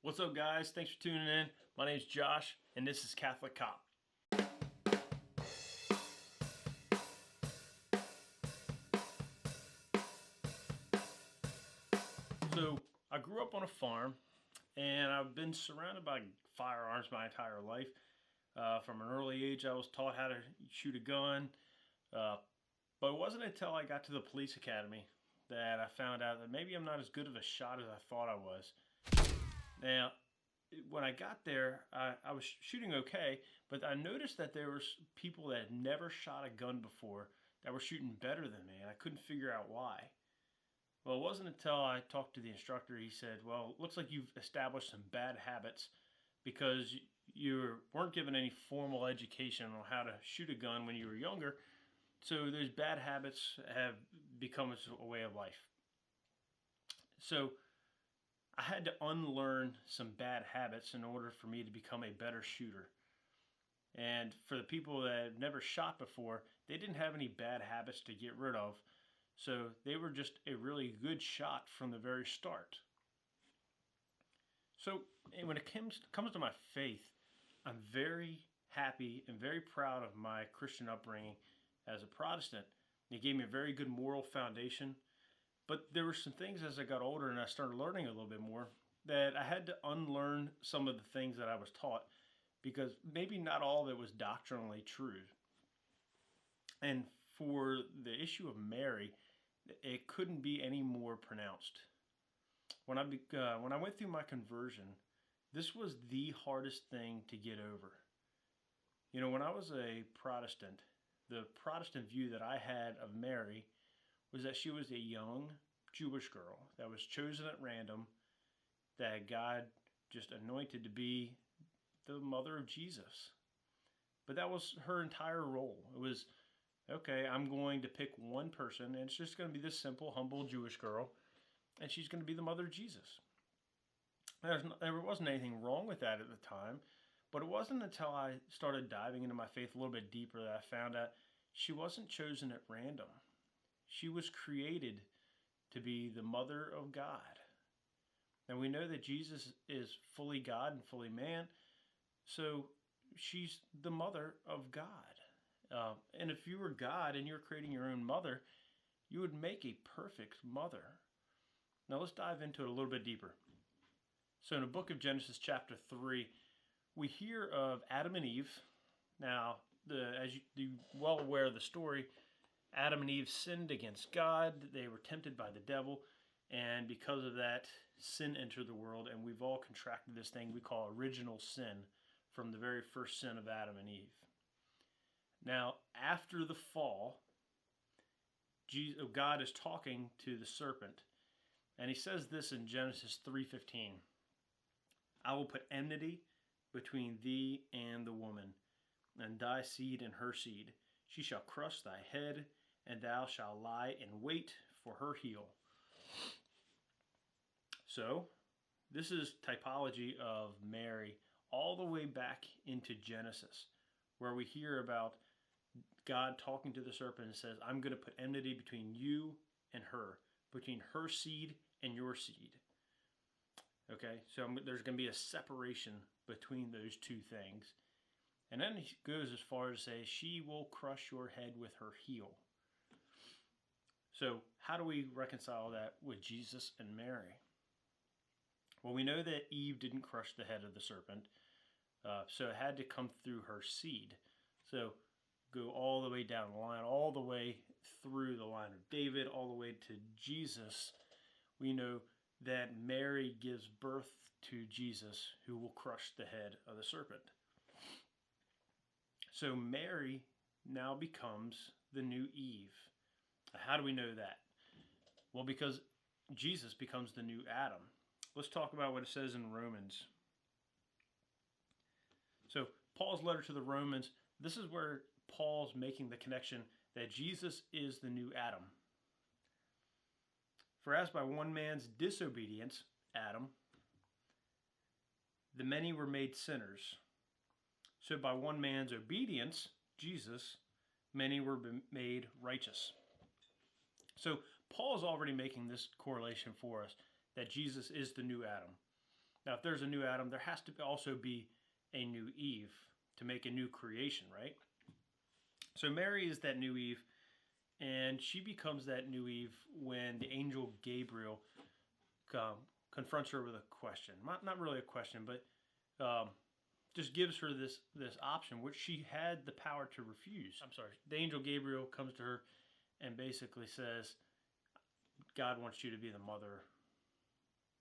What's up, guys? Thanks for tuning in. My name's Josh, and this is Catholic Cop. So, I grew up on a farm, and I've been surrounded by firearms my entire life. From an early age, I was taught how to shoot a gun, but it wasn't until I got to the police academy that I found out that maybe I'm not as good of a shot as I thought I was. Now, when I got there, I was shooting okay, but I noticed that there were people that had never shot a gun before that were shooting better than me, and I couldn't figure out why. Well, it wasn't until I talked to the instructor, he said, well, it looks like you've established some bad habits because you weren't given any formal education on how to shoot a gun when you were younger, so those bad habits have become a way of life. So I had to unlearn some bad habits in order for me to become a better shooter. And for the people that had never shot before, they didn't have any bad habits to get rid of. So they were just a really good shot from the very start. So when it comes to my faith, I'm very happy and very proud of my Christian upbringing as a Protestant. It gave me a very good moral foundation. But there were some things as I got older and I started learning a little bit more that I had to unlearn some of the things that I was taught because maybe not all of it was doctrinally true. And for the issue of Mary, it couldn't be any more pronounced. When I went through my conversion, this was the hardest thing to get over. You know, when I was a Protestant, the Protestant view that I had of Mary was that she was a young Jewish girl that was chosen at random, that God just anointed to be the mother of Jesus. But that was her entire role. It was, okay, I'm going to pick one person, and it's just going to be this simple, humble Jewish girl, and she's going to be the mother of Jesus. There wasn't anything wrong with that at the time, but it wasn't until I started diving into my faith a little bit deeper that I found out she wasn't chosen at random. She was created to be the mother of God. And we know that Jesus is fully God and fully man, so she's the mother of God. And if you were God and you're creating your own mother, you would make a perfect mother. Now let's dive into it a little bit deeper. So in the book of Genesis chapter 3, we hear of Adam and Eve. Now, as you're well aware of the story, Adam and Eve sinned against God. They were tempted by the devil. And because of that, sin entered the world. And we've all contracted this thing we call original sin from the very first sin of Adam and Eve. Now, after the fall, God is talking to the serpent. And he says this in Genesis 3:15. I will put enmity between thee and the woman, and thy seed and her seed. She shall crush thy head, and thou shalt lie in wait for her heel. So, this is typology of Mary all the way back into Genesis, where we hear about God talking to the serpent and says, I'm going to put enmity between you and her, between her seed and your seed. Okay, so there's going to be a separation between those two things. And then he goes as far as to say, she will crush your head with her heel. So how do we reconcile that with Jesus and Mary? Well, we know that Eve didn't crush the head of the serpent, so it had to come through her seed. So go all the way down the line, all the way through the line of David, all the way to Jesus. We know that Mary gives birth to Jesus, who will crush the head of the serpent. So Mary now becomes the new Eve. How do we know that? Well, because Jesus becomes the new Adam. Let's talk about what it says in Romans. So Paul's letter to the Romans, this is where Paul's making the connection that Jesus is the new Adam. For as by one man's disobedience, Adam, the many were made sinners, so by one man's obedience, Jesus, many were made righteous. So Paul is already making this correlation for us, that Jesus is the new Adam. Now, if there's a new Adam, there has to also be a new Eve to make a new creation, right? So Mary is that new Eve, and she becomes that new Eve when the angel Gabriel confronts her with a question. Not really a question, but just gives her this option, which she had the power to refuse. I'm sorry. The angel Gabriel comes to her and basically says, God wants you to be the mother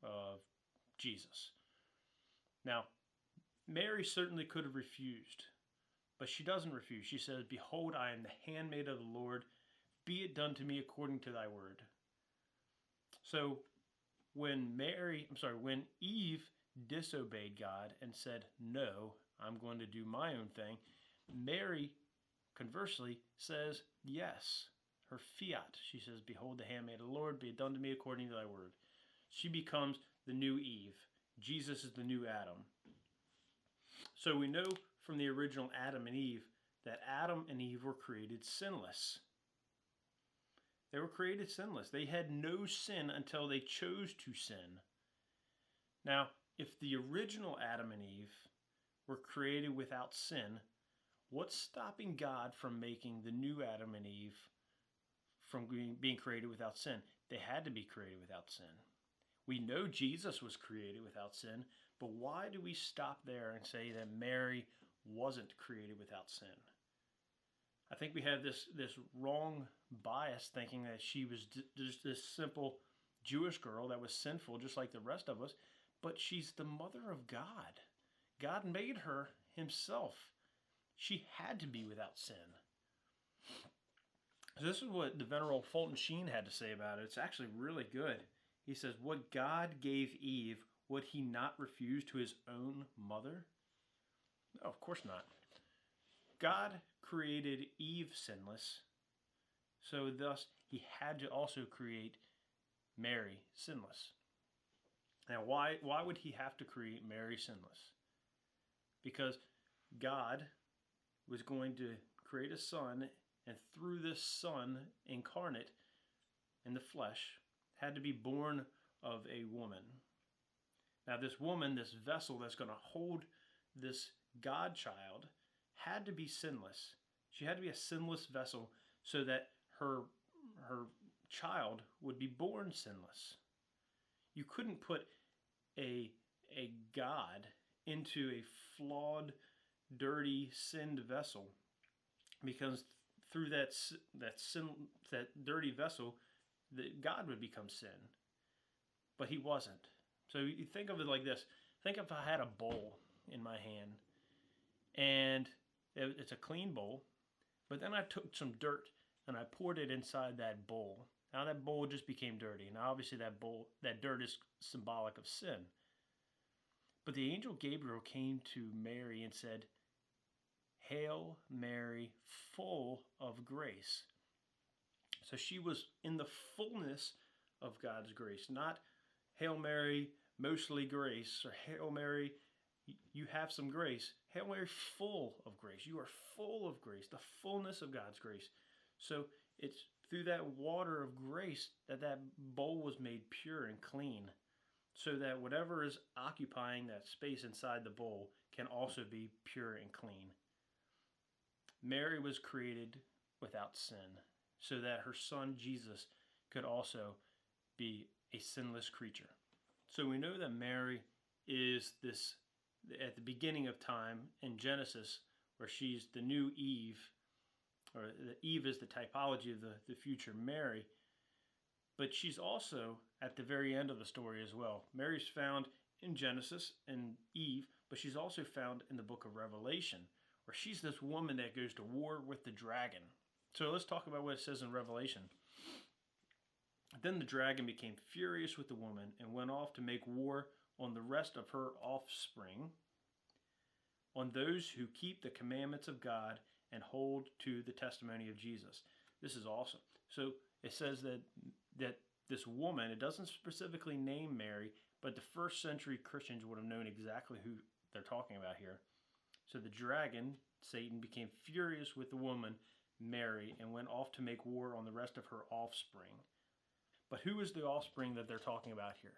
of Jesus. Now, Mary certainly could have refused, but she doesn't refuse. She says, behold, I am the handmaid of the Lord. Be it done to me according to thy word. So when Eve disobeyed God and said, no, I'm going to do my own thing, Mary, conversely, says yes. Her fiat. She says, behold, the handmaid of the Lord, be it done to me according to thy word. She becomes the new Eve. Jesus is the new Adam. So we know from the original Adam and Eve that Adam and Eve were created sinless. They were created sinless. They had no sin until they chose to sin. Now, if the original Adam and Eve were created without sin, what's stopping God from making the new Adam and Eve from being created without sin? They had to be created without sin. We know Jesus was created without sin, but why do we stop there and say that Mary wasn't created without sin? I think we have this wrong bias thinking that she was just this simple Jewish girl that was sinful just like the rest of us, but she's the mother of God. God made her himself. She had to be without sin. So this is what the Venerable Fulton Sheen had to say about it. It's actually really good. He says, what God gave Eve, would he not refuse to his own mother? No, of course not. God created Eve sinless, so thus he had to also create Mary sinless. Now, why would he have to create Mary sinless? Because God was going to create a son, and through this son incarnate in the flesh, had to be born of a woman. Now this woman, this vessel that's going to hold this God child, had to be sinless. She had to be a sinless vessel so that her child would be born sinless. You couldn't put a God into a flawed, dirty, sinned vessel, because through that dirty vessel, that God would become sin. But he wasn't. So you think of it like this. Think if I had a bowl in my hand, and it's a clean bowl, but then I took some dirt and I poured it inside that bowl. Now that bowl just became dirty. Now obviously that dirt is symbolic of sin. But the angel Gabriel came to Mary and said, Hail Mary, full of grace. So she was in the fullness of God's grace, not Hail Mary, mostly grace, or Hail Mary, you have some grace. Hail Mary, full of grace. You are full of grace, the fullness of God's grace. So it's through that water of grace that bowl was made pure and clean, so that whatever is occupying that space inside the bowl can also be pure and clean. Mary was created without sin, so that her son Jesus could also be a sinless creature. So we know that Mary is this, at the beginning of time in Genesis, where she's the new Eve, or Eve is the typology of the future Mary, but she's also at the very end of the story as well. Mary's found in Genesis and Eve, but she's also found in the book of Revelation, where she's this woman that goes to war with the dragon. So let's talk about what it says in Revelation. Then the dragon became furious with the woman and went off to make war on the rest of her offspring, on those who keep the commandments of God and hold to the testimony of Jesus. This is awesome. So it says that this woman, it doesn't specifically name Mary, but the first century Christians would have known exactly who they're talking about here. So the dragon, Satan, became furious with the woman, Mary, and went off to make war on the rest of her offspring. But who is the offspring that they're talking about here?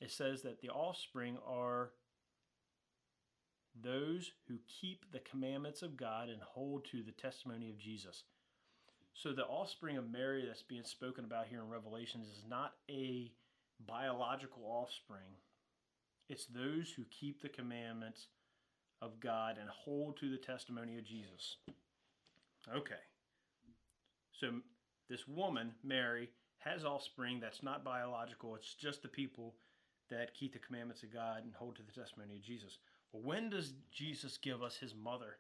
it says that the offspring are those who keep the commandments of God and hold to the testimony of Jesus. So the offspring of Mary that's being spoken about here in Revelations is not a biological offspring. It's those who keep the commandments of God and hold to the testimony of Jesus. Okay. So this woman, Mary, has offspring that's not biological. It's just the people that keep the commandments of God and hold to the testimony of Jesus. Well, when does Jesus give us his mother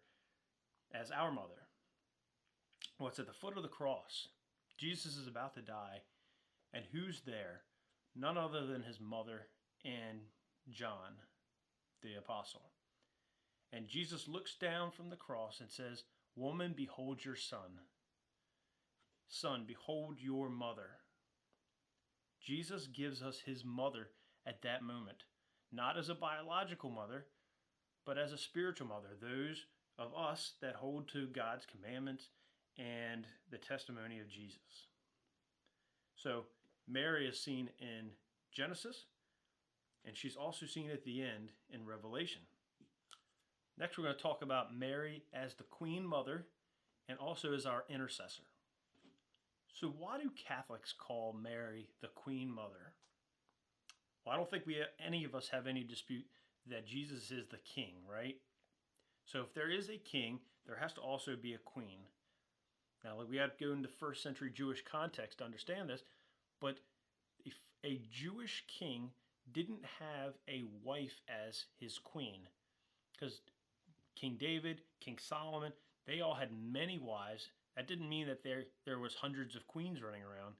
as our mother? Well, it's at the foot of the cross. Jesus is about to die. And who's there? None other than his mother and John, the apostle. And Jesus looks down from the cross and says, "Woman, behold your son. Son, behold your mother." Jesus gives us his mother at that moment, not as a biological mother, but as a spiritual mother, those of us that hold to God's commandments and the testimony of Jesus. So Mary is seen in Genesis, and she's also seen at the end in Revelation. Next, we're going to talk about Mary as the Queen Mother and also as our intercessor. So why do Catholics call Mary the Queen Mother? Well, I don't think any of us have any dispute that Jesus is the king, right? So if there is a king, there has to also be a queen. Now, we have to go into first century Jewish context to understand this, but if a Jewish king didn't have a wife as his queen, because King David, King Solomon, they all had many wives. That didn't mean that there was hundreds of queens running around.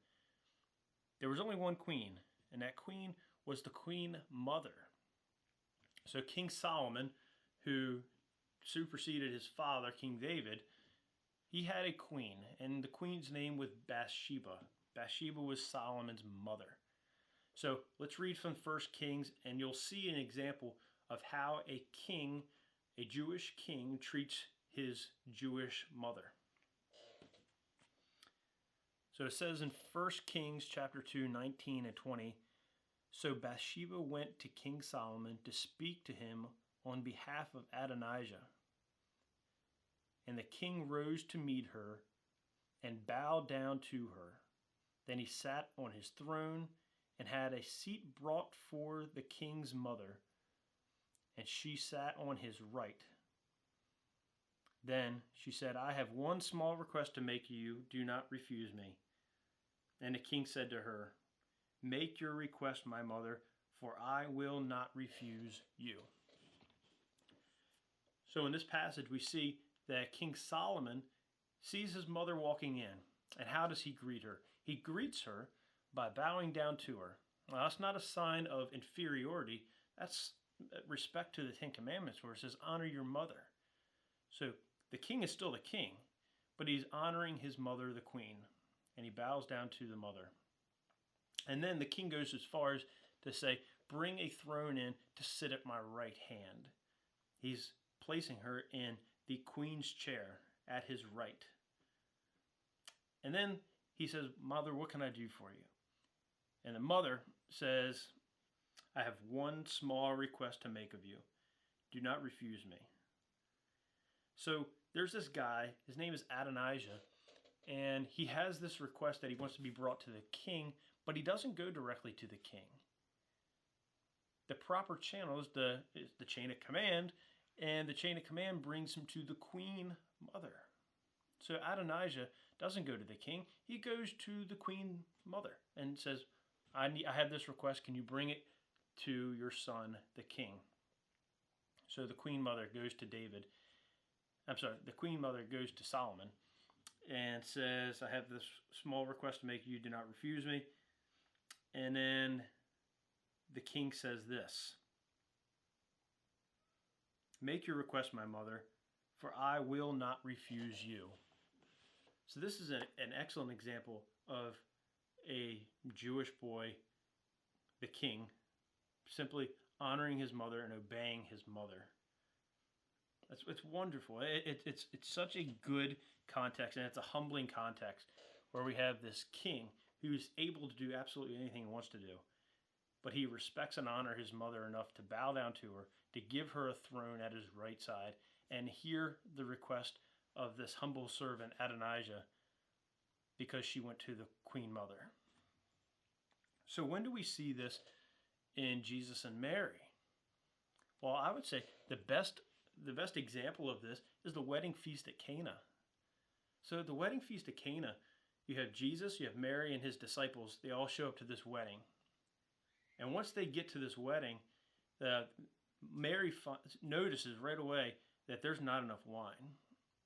There was only one queen, and that queen was the Queen Mother. So King Solomon, who superseded his father, King David, he had a queen, and the queen's name was Bathsheba. Bathsheba was Solomon's mother. So let's read from 1 Kings, and you'll see an example of how a king, a Jewish king, treats his Jewish mother. So it says in 1 Kings chapter 2, 19 and 20, "So Bathsheba went to King Solomon to speak to him on behalf of Adonijah. And the king rose to meet her and bowed down to her. Then he sat on his throne and had a seat brought for the king's mother, and she sat on his right. Then she said, 'I have one small request to make you. Do not refuse me.' And the king said to her, 'Make your request, my mother, for I will not refuse you.'" So in this passage, we see that King Solomon sees his mother walking in. And how does he greet her? He greets her by bowing down to her. Now, that's not a sign of inferiority. That's respect to the Ten Commandments, where it says, "Honor your mother." So the king is still the king, but he's honoring his mother, the queen. And he bows down to the mother. And then the king goes as far as to say, "Bring a throne in to sit at my right hand." He's placing her in the queen's chair at his right. And then he says, "Mother, what can I do for you?" And the mother says, "I have one small request to make of you. Do not refuse me." So there's this guy, his name is Adonijah, and he has this request that he wants to be brought to the king, but he doesn't go directly to the king. The proper channel is the chain of command, and the chain of command brings him to the Queen Mother. So Adonijah doesn't go to the king. He goes to the Queen Mother and says, I have this request. Can you bring it to your son, the king?" So the Queen Mother goes to the Queen Mother goes to Solomon and says, "I have this small request to make you. Do not refuse me." And then the king says this, "Make your request, my mother, for I will not refuse you." So this is an excellent example of a Jewish boy, the king, simply honoring his mother and obeying his mother. It's wonderful. It's such a good context, and it's a humbling context where we have this king who's able to do absolutely anything he wants to do. but he respects and honors his mother enough to bow down to her, to give her a throne at his right side, and hear the request of this humble servant Adonijah because she went to the Queen Mother. So when do we see this in Jesus and Mary? Well, I would say the best example of this is the wedding feast at Cana. So at the wedding feast at Cana, you have Jesus, you have Mary and his disciples. They all show up to this wedding. And once they get to this wedding, Mary notices right away that there's not enough wine.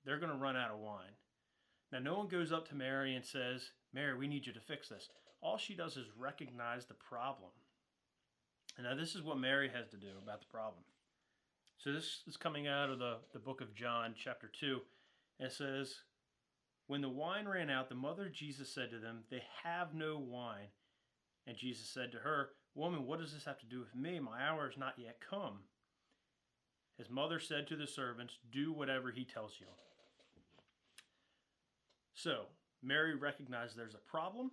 They're going to run out of wine. Now, no one goes up to Mary and says, Mary, we need you to fix this. All she does is recognize the problem. And now this is what Mary has to do about the problem. So this is coming out of the book of John, chapter 2. And it says, when the wine ran out, the mother of Jesus said to them, they have no wine. And Jesus said to her, woman, what does this have to do with me? My hour has not yet come. His mother said to the servants, do whatever he tells you. So Mary recognizes there's a problem.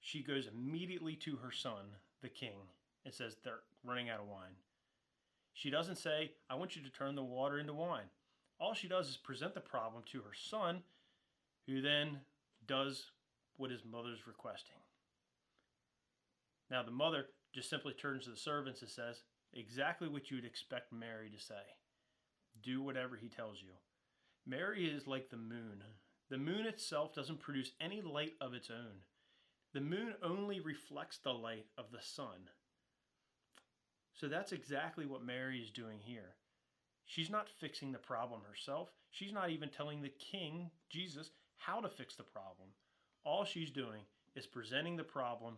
She goes immediately to her son, the king, and says they're running out of wine. She doesn't say, I want you to turn the water into wine. All she does is present the problem to her son, who then does what his mother's requesting. Now the mother just simply turns to the servants and says exactly what you would expect Mary to say. Do whatever he tells you. Mary is like the moon. The moon itself doesn't produce any light of its own. The moon only reflects the light of the sun. So that's exactly what Mary is doing here. She's not fixing the problem herself. She's not even telling the king, Jesus, how to fix the problem. All she's doing is presenting the problem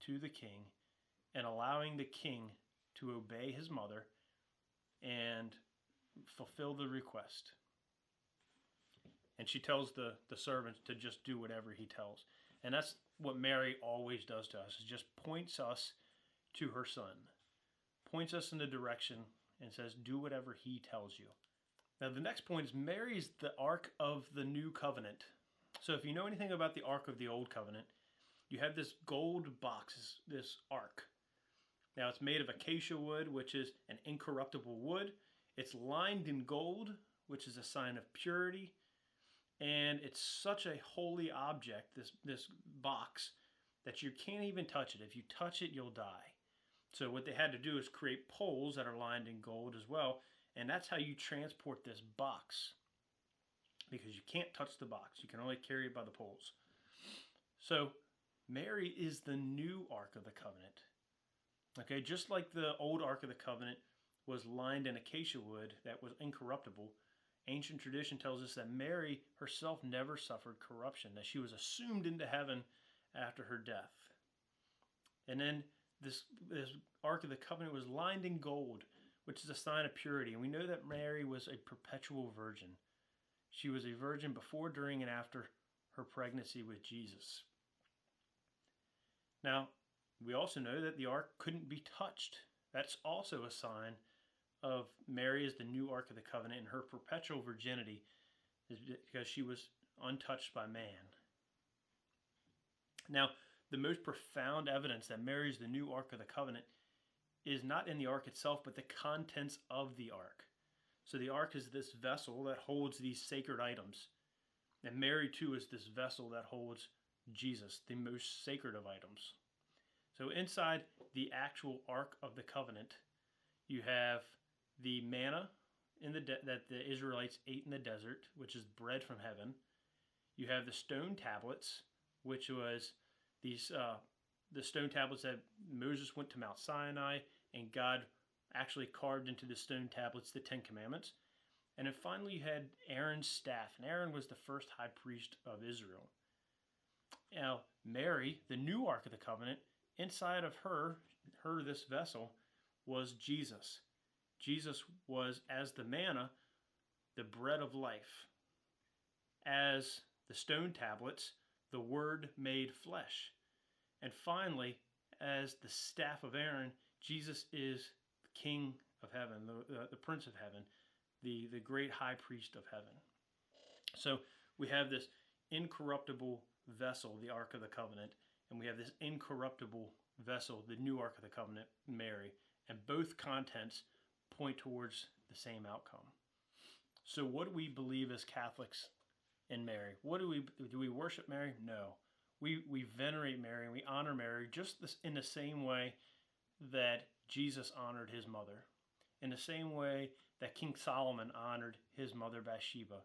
to the king and allowing the king to obey his mother and fulfill the request. And she tells the servants to just do whatever he tells. And that's what Mary always does to us, is just points us to her son. Points us in the direction and says, do whatever he tells you. Now the next point is Mary's the Ark of the New Covenant. So if you know anything about the Ark of the Old Covenant, you have this gold box, this ark. Now it's made of acacia wood, which is an incorruptible wood. It's lined in gold, which is a sign of purity. And it's such a holy object, this box, that you can't even touch it. If you touch it, you'll die. So what they had to do is create poles that are lined in gold as well. And that's how you transport this box, because you can't touch the box. You can only carry it by the poles. So Mary is the new Ark of the Covenant. Okay, just like the old Ark of the Covenant was lined in acacia wood that was incorruptible, ancient tradition tells us that Mary herself never suffered corruption, that she was assumed into heaven after her death. And then this Ark of the Covenant was lined in gold, which is a sign of purity. And we know that Mary was a perpetual virgin. She was a virgin before, during, and after her pregnancy with Jesus. Now, we also know that the ark couldn't be touched. That's also a sign of Mary as the new Ark of the Covenant, and her perpetual virginity is because she was untouched by man. Now, the most profound evidence that Mary is the new Ark of the Covenant is not in the ark itself, but the contents of the ark. So the ark is this vessel that holds these sacred items. And Mary, too, is this vessel that holds Jesus, the most sacred of items. So inside the actual Ark of the Covenant, you have the manna that the Israelites ate in the desert, which is bread from heaven. You have the stone tablets, which was these the stone tablets that Moses went to Mount Sinai, and God actually carved into the stone tablets the Ten Commandments. And then finally you had Aaron's staff, and Aaron was the first high priest of Israel. Now, Mary, the new Ark of the Covenant, inside of her, this vessel, was Jesus. Jesus was, as the manna, the bread of life. As the stone tablets, the Word made flesh. And finally, as the staff of Aaron, Jesus is the King of heaven, the Prince of heaven, the great high priest of heaven. So we have this incorruptible vessel, the Ark of the Covenant, and we have this incorruptible vessel, the new Ark of the Covenant, Mary, and both contents point towards the same outcome. So what do we believe as Catholics in Mary? Do we worship Mary? No. We venerate Mary and we honor Mary just in the same way that Jesus honored his mother, in the same way that King Solomon honored his mother Bathsheba.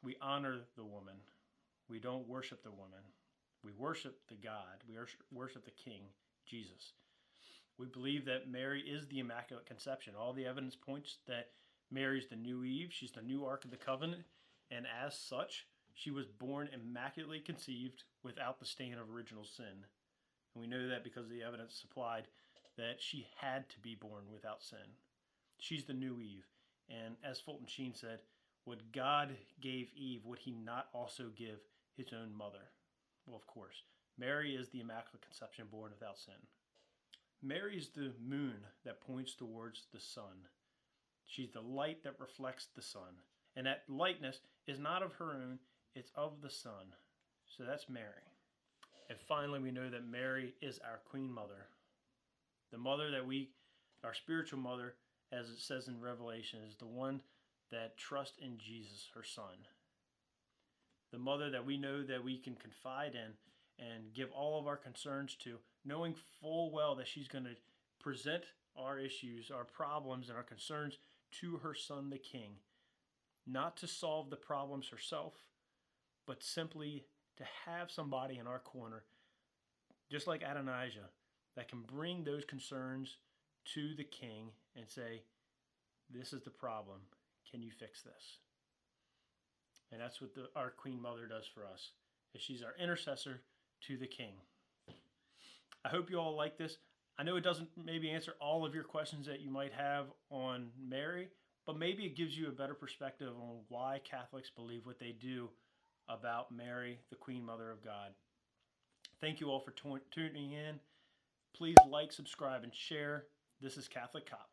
We honor the woman. We don't worship the woman. We worship the God. We worship the King, Jesus. We believe that Mary is the Immaculate Conception. All the evidence points that Mary's the new Eve. She's the new Ark of the Covenant. And as such, she was born immaculately conceived without the stain of original sin. And we know that because the evidence supplied that she had to be born without sin. She's the new Eve. And as Fulton Sheen said, what God gave Eve, would he not also give his own mother? Well, of course. Mary is the Immaculate Conception born without sin. Mary is the moon that points towards the sun. She's the light that reflects the sun. And that lightness is not of her own, it's of the sun. So that's Mary. And finally, we know that Mary is our Queen Mother. The mother that our spiritual mother, as it says in Revelation, is the one that trusts in Jesus, her son. The mother that we know that we can confide in and give all of our concerns to, knowing full well that she's going to present our issues, our problems, and our concerns to her son, the King. Not to solve the problems herself, but simply to have somebody in our corner, just like Adonijah, that can bring those concerns to the King and say, this is the problem. Can you fix this? And that's what our Queen Mother does for us, is she's our intercessor to the King. I hope you all like this. I know it doesn't maybe answer all of your questions that you might have on Mary, but maybe it gives you a better perspective on why Catholics believe what they do about Mary, the Queen Mother of God. Thank you all for tuning in. Please like, subscribe, and share. This is Catholic Cop.